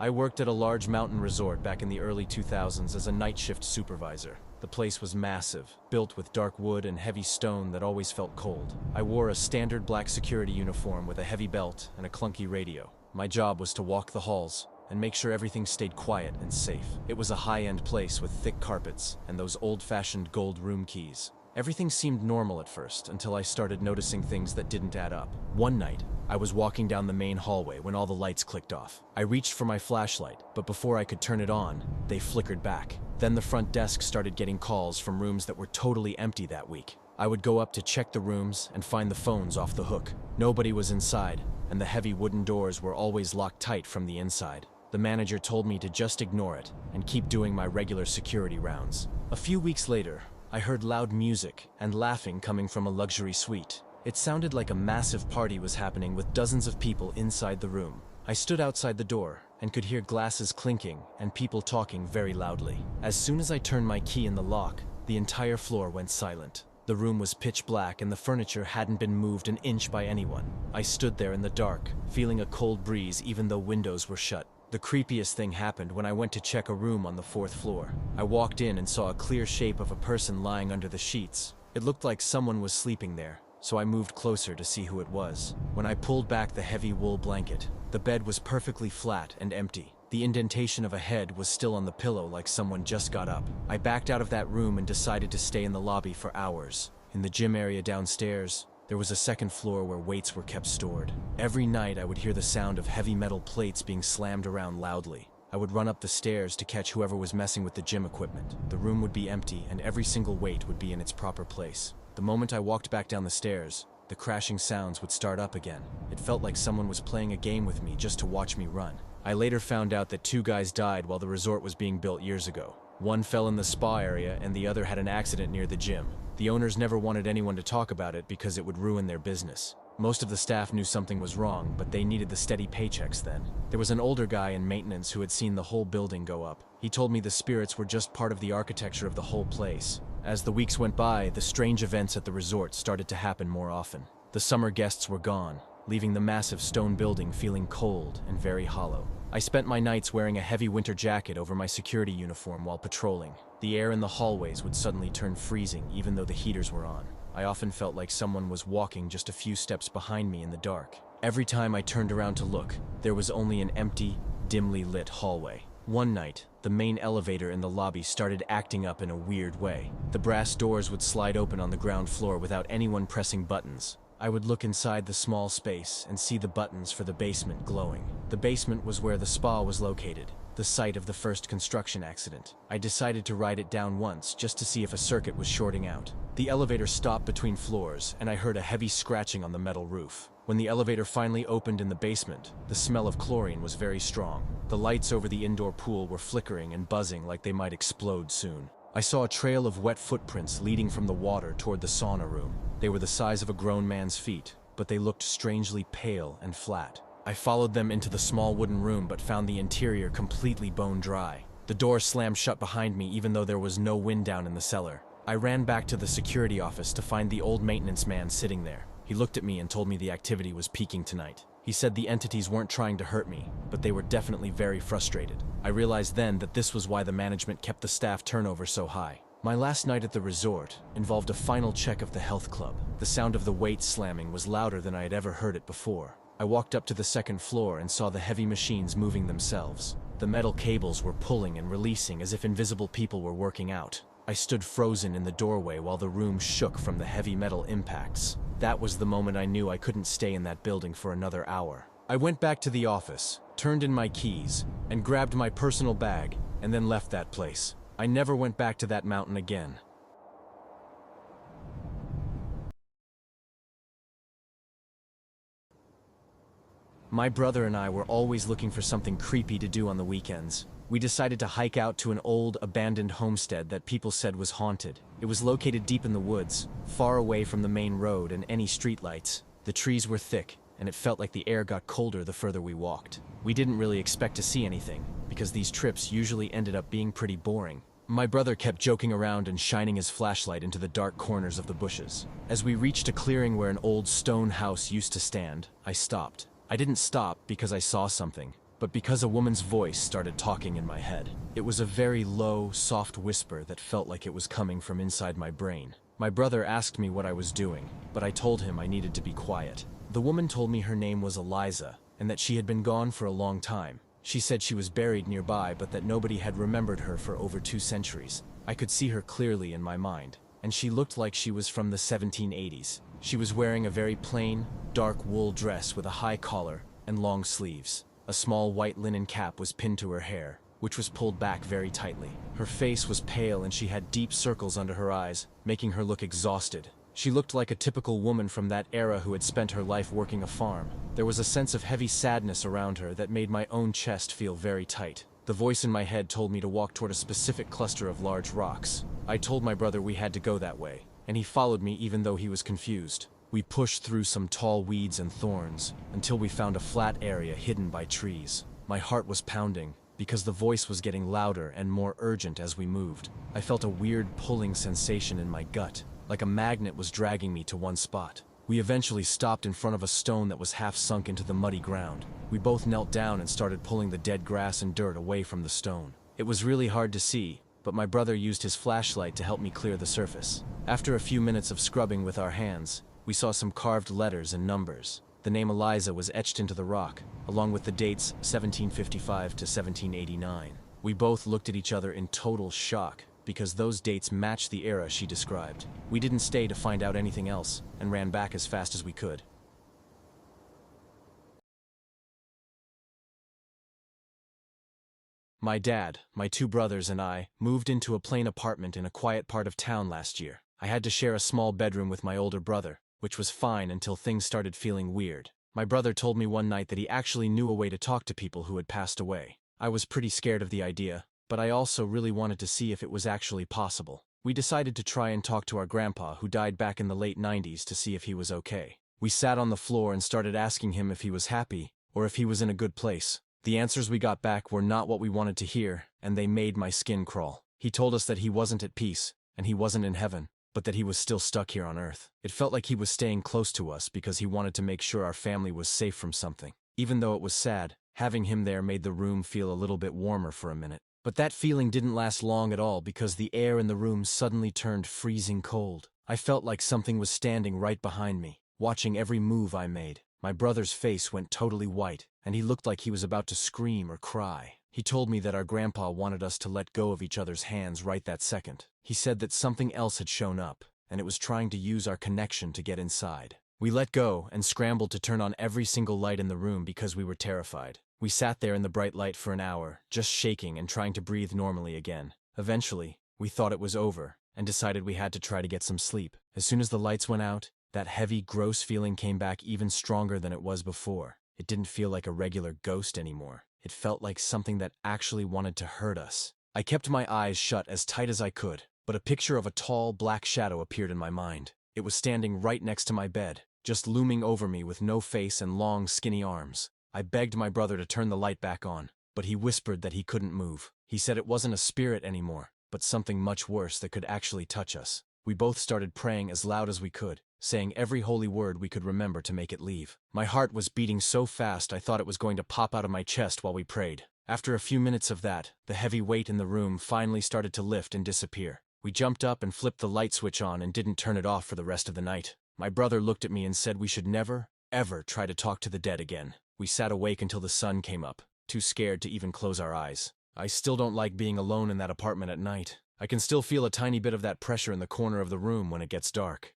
I worked at a large mountain resort back in the early 2000s as a night shift supervisor. The place was massive, built with dark wood and heavy stone that always felt cold. I wore a standard black security uniform with a heavy belt and a clunky radio. My job was to walk the halls and make sure everything stayed quiet and safe. It was a high-end place with thick carpets and those old-fashioned gold room keys. Everything seemed normal at first until I started noticing things that didn't add up. One night, I was walking down the main hallway when all the lights clicked off. I reached for my flashlight, but before I could turn it on, they flickered back. Then the front desk started getting calls from rooms that were totally empty that week. I would go up to check the rooms and find the phones off the hook. Nobody was inside, and the heavy wooden doors were always locked tight from the inside. The manager told me to just ignore it and keep doing my regular security rounds. A few weeks later, I heard loud music and laughing coming from a luxury suite. It sounded like a massive party was happening with dozens of people inside the room. I stood outside the door and could hear glasses clinking and people talking very loudly. As soon as I turned my key in the lock, the entire floor went silent. The room was pitch black and the furniture hadn't been moved an inch by anyone. I stood there in the dark, feeling a cold breeze even though windows were shut. The creepiest thing happened when I went to check a room on the 4th floor. I walked in and saw a clear shape of a person lying under the sheets. It looked like someone was sleeping there, so I moved closer to see who it was. When I pulled back the heavy wool blanket, the bed was perfectly flat and empty. The indentation of a head was still on the pillow like someone just got up. I backed out of that room and decided to stay in the lobby for hours. In the gym area downstairs, there was a second floor where weights were kept stored. Every night I would hear the sound of heavy metal plates being slammed around loudly. I would run up the stairs to catch whoever was messing with the gym equipment. The room would be empty and every single weight would be in its proper place. The moment I walked back down the stairs, the crashing sounds would start up again. It felt like someone was playing a game with me just to watch me run. I later found out that 2 guys died while the resort was being built years ago. One fell in the spa area and the other had an accident near the gym. The owners never wanted anyone to talk about it because it would ruin their business. Most of the staff knew something was wrong, but they needed the steady paychecks then. There was an older guy in maintenance who had seen the whole building go up. He told me the spirits were just part of the architecture of the whole place. As the weeks went by, the strange events at the resort started to happen more often. The summer guests were gone, leaving the massive stone building feeling cold and very hollow. I spent my nights wearing a heavy winter jacket over my security uniform while patrolling. The air in the hallways would suddenly turn freezing even though the heaters were on. I often felt like someone was walking just a few steps behind me in the dark. Every time I turned around to look, there was only an empty, dimly lit hallway. One night, the main elevator in the lobby started acting up in a weird way. The brass doors would slide open on the ground floor without anyone pressing buttons. I would look inside the small space and see the buttons for the basement glowing. The basement was where the spa was located, the site of the first construction accident. I decided to ride it down once just to see if a circuit was shorting out. The elevator stopped between floors and I heard a heavy scratching on the metal roof. When the elevator finally opened in the basement, the smell of chlorine was very strong. The lights over the indoor pool were flickering and buzzing like they might explode soon. I saw a trail of wet footprints leading from the water toward the sauna room. They were the size of a grown man's feet, but they looked strangely pale and flat. I followed them into the small wooden room but found the interior completely bone dry. The door slammed shut behind me even though there was no wind down in the cellar. I ran back to the security office to find the old maintenance man sitting there. He looked at me and told me the activity was peaking tonight. He said the entities weren't trying to hurt me, but they were definitely very frustrated. I realized then that this was why the management kept the staff turnover so high. My last night at the resort involved a final check of the health club. The sound of the weights slamming was louder than I had ever heard it before. I walked up to the second floor and saw the heavy machines moving themselves. The metal cables were pulling and releasing as if invisible people were working out. I stood frozen in the doorway while the room shook from the heavy metal impacts. That was the moment I knew I couldn't stay in that building for another hour. I went back to the office, turned in my keys, and grabbed my personal bag, and then left that place. I never went back to that mountain again. My brother and I were always looking for something creepy to do on the weekends. We decided to hike out to an old, abandoned homestead that people said was haunted. It was located deep in the woods, far away from the main road and any streetlights. The trees were thick, and it felt like the air got colder the further we walked. We didn't really expect to see anything, because these trips usually ended up being pretty boring. My brother kept joking around and shining his flashlight into the dark corners of the bushes. As we reached a clearing where an old stone house used to stand, I stopped. I didn't stop because I saw something. but because a woman's voice started talking in my head. It was a very low, soft whisper that felt like it was coming from inside my brain. My brother asked me what I was doing, but I told him I needed to be quiet. The woman told me her name was Eliza, and that she had been gone for a long time. She said she was buried nearby, but that nobody had remembered her for over 2 centuries. I could see her clearly in my mind, and she looked like she was from the 1780s. She was wearing a very plain, dark wool dress with a high collar and long sleeves. A small white linen cap was pinned to her hair, which was pulled back very tightly. Her face was pale and she had deep circles under her eyes, making her look exhausted. She looked like a typical woman from that era who had spent her life working a farm. There was a sense of heavy sadness around her that made my own chest feel very tight. The voice in my head told me to walk toward a specific cluster of large rocks. I told my brother we had to go that way, and he followed me even though he was confused. We pushed through some tall weeds and thorns until we found a flat area hidden by trees. My heart was pounding because the voice was getting louder and more urgent as we moved. I felt a weird pulling sensation in my gut, like a magnet was dragging me to one spot. We eventually stopped in front of a stone that was half sunk into the muddy ground. We both knelt down and started pulling the dead grass and dirt away from the stone. It was really hard to see, but my brother used his flashlight to help me clear the surface. After a few minutes of scrubbing with our hands, we saw some carved letters and numbers. The name Eliza was etched into the rock, along with the dates 1755 to 1789. We both looked at each other in total shock, because those dates matched the era she described. We didn't stay to find out anything else, and ran back as fast as we could. My dad, my 2 brothers, and I moved into a plain apartment in a quiet part of town last year. I had to share a small bedroom with my older brother, which was fine until things started feeling weird. My brother told me one night that he actually knew a way to talk to people who had passed away. I was pretty scared of the idea, but I also really wanted to see if it was actually possible. We decided to try and talk to our grandpa, who died back in the late 90s, to see if he was okay. We sat on the floor and started asking him if he was happy, or if he was in a good place. The answers we got back were not what we wanted to hear, and they made my skin crawl. He told us that he wasn't at peace, and he wasn't in heaven, but that he was still stuck here on Earth. It felt like he was staying close to us because he wanted to make sure our family was safe from something. Even though it was sad, having him there made the room feel a little bit warmer for a minute. But that feeling didn't last long at all because the air in the room suddenly turned freezing cold. I felt like something was standing right behind me, watching every move I made. My brother's face went totally white, and he looked like he was about to scream or cry. He told me that our grandpa wanted us to let go of each other's hands right that second. He said that something else had shown up, and it was trying to use our connection to get inside. We let go and scrambled to turn on every single light in the room because we were terrified. We sat there in the bright light for an hour, just shaking and trying to breathe normally again. Eventually, we thought it was over, and decided we had to try to get some sleep. As soon as the lights went out, that heavy, gross feeling came back even stronger than it was before. It didn't feel like a regular ghost anymore. It felt like something that actually wanted to hurt us. I kept my eyes shut as tight as I could, but a picture of a tall, black shadow appeared in my mind. It was standing right next to my bed, just looming over me with no face and long, skinny arms. I begged my brother to turn the light back on, but he whispered that he couldn't move. He said it wasn't a spirit anymore, but something much worse that could actually touch us. We both started praying as loud as we could, saying every holy word we could remember to make it leave. My heart was beating so fast I thought it was going to pop out of my chest while we prayed. After a few minutes of that, the heavy weight in the room finally started to lift and disappear. We jumped up and flipped the light switch on and didn't turn it off for the rest of the night. My brother looked at me and said we should never, ever try to talk to the dead again. We sat awake until the sun came up, too scared to even close our eyes. I still don't like being alone in that apartment at night. I can still feel a tiny bit of that pressure in the corner of the room when it gets dark.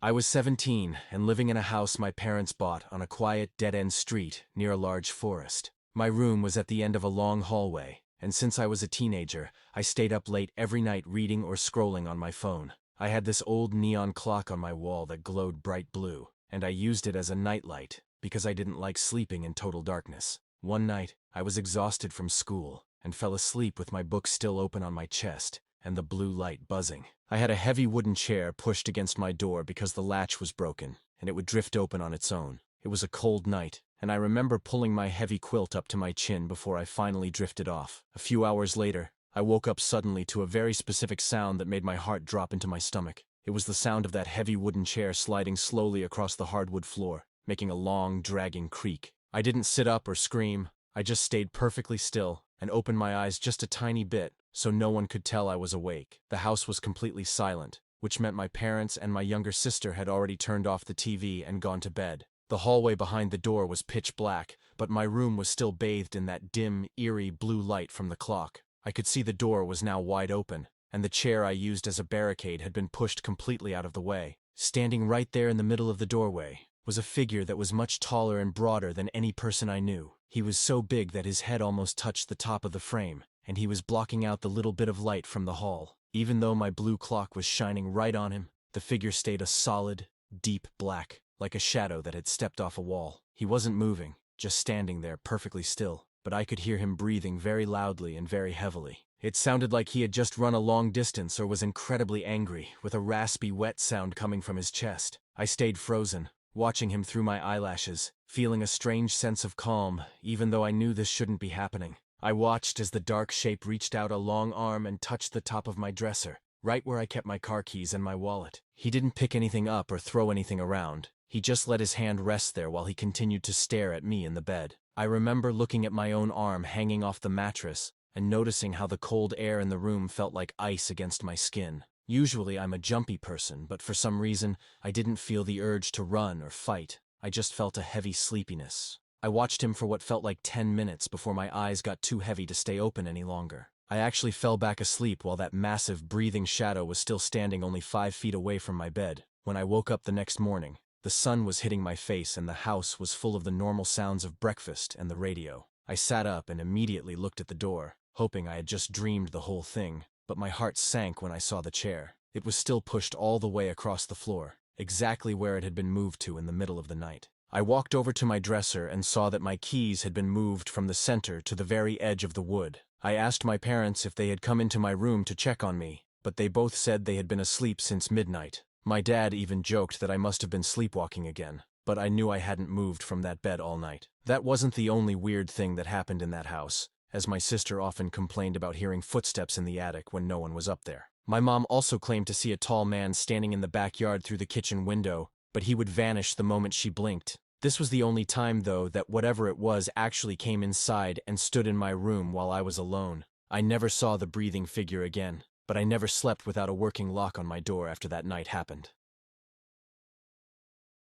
I was 17 and living in a house my parents bought on a quiet, dead-end street near a large forest. My room was at the end of a long hallway, and since I was a teenager, I stayed up late every night reading or scrolling on my phone. I had this old neon clock on my wall that glowed bright blue, and I used it as a nightlight because I didn't like sleeping in total darkness. One night, I was exhausted from school and fell asleep with my book still open on my chest and the blue light buzzing. I had a heavy wooden chair pushed against my door because the latch was broken, and it would drift open on its own. It was a cold night, and I remember pulling my heavy quilt up to my chin before I finally drifted off. A few hours later, I woke up suddenly to a very specific sound that made my heart drop into my stomach. It was the sound of that heavy wooden chair sliding slowly across the hardwood floor, making a long, dragging creak. I didn't sit up or scream. I just stayed perfectly still and opened my eyes just a tiny bit so no one could tell I was awake. The house was completely silent, which meant my parents and my younger sister had already turned off the TV and gone to bed. The hallway behind the door was pitch black, but my room was still bathed in that dim, eerie blue light from the clock. I could see the door was now wide open, and the chair I used as a barricade had been pushed completely out of the way. Standing right there in the middle of the doorway was a figure that was much taller and broader than any person I knew. He was so big that his head almost touched the top of the frame, and he was blocking out the little bit of light from the hall. Even though my blue clock was shining right on him, the figure stayed a solid, deep black, like a shadow that had stepped off a wall. He wasn't moving, just standing there perfectly still, but I could hear him breathing very loudly and very heavily. It sounded like he had just run a long distance or was incredibly angry, with a raspy, wet sound coming from his chest. I stayed frozen, watching him through my eyelashes, feeling a strange sense of calm, even though I knew this shouldn't be happening. I watched as the dark shape reached out a long arm and touched the top of my dresser, right where I kept my car keys and my wallet. He didn't pick anything up or throw anything around. He just let his hand rest there while he continued to stare at me in the bed. I remember looking at my own arm hanging off the mattress and noticing how the cold air in the room felt like ice against my skin. Usually I'm a jumpy person, but for some reason I didn't feel the urge to run or fight. I just felt a heavy sleepiness. I watched him for what felt like 10 minutes before my eyes got too heavy to stay open any longer. I actually fell back asleep while that massive breathing shadow was still standing only 5 feet away from my bed. When I woke up the next morning, the sun was hitting my face and the house was full of the normal sounds of breakfast and the radio. I sat up and immediately looked at the door, hoping I had just dreamed the whole thing, but my heart sank when I saw the chair. It was still pushed all the way across the floor, exactly where it had been moved to in the middle of the night. I walked over to my dresser and saw that my keys had been moved from the center to the very edge of the wood. I asked my parents if they had come into my room to check on me, but they both said they had been asleep since midnight. My dad even joked that I must have been sleepwalking again, but I knew I hadn't moved from that bed all night. That wasn't the only weird thing that happened in that house, as my sister often complained about hearing footsteps in the attic when no one was up there. My mom also claimed to see a tall man standing in the backyard through the kitchen window, but he would vanish the moment she blinked. This was the only time, though, that whatever it was actually came inside and stood in my room while I was alone. I never saw the breathing figure again, but I never slept without a working lock on my door after that night happened.